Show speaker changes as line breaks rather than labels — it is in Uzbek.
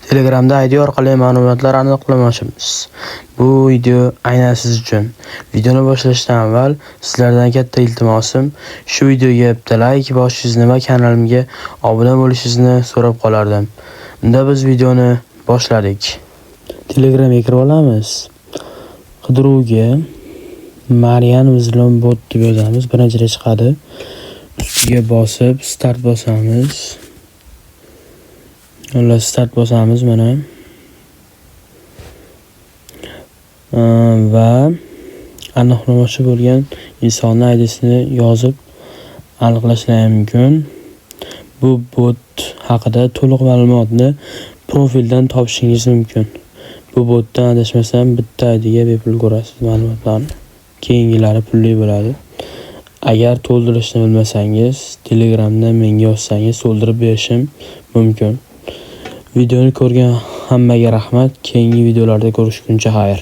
Telegramda ID orqali ma'lumotlar aniqlamoqchimiz. Bu video aynan siz uchun. Videoni boshlashdan avval sizlardan katta iltimosim, shu videoga bitta like bosishingizni va kanalimga obuna bo'lishingizni so'rab qolardim. Unda biz videoni boshladik. Telegramga kirib olamiz. Qidiruvga Marian Vizlon bot deb yozamiz. Birinchida chiqadi. Ustiga bosib start bosamiz. Start bosamiz mana. Va aniqlamoqchi bo'lgan insonning ID'sini yozib aniqlashlar mumkin. Bu bot haqida to'liq ma'lumotni profildan topishingiz mumkin. Bu botdan adashmasam bitta ID'ga bepul ko'rasiz ma'lumotlarni. Keyingilari pulli bo'ladi. Agar to'ldirishni bilmasangiz, Telegramdan menga yozsangiz to'ldirib berishim mumkin. Videoni ko'rgan hammaga rahmat. Keyingi videolarda ko'rishguncha xayr.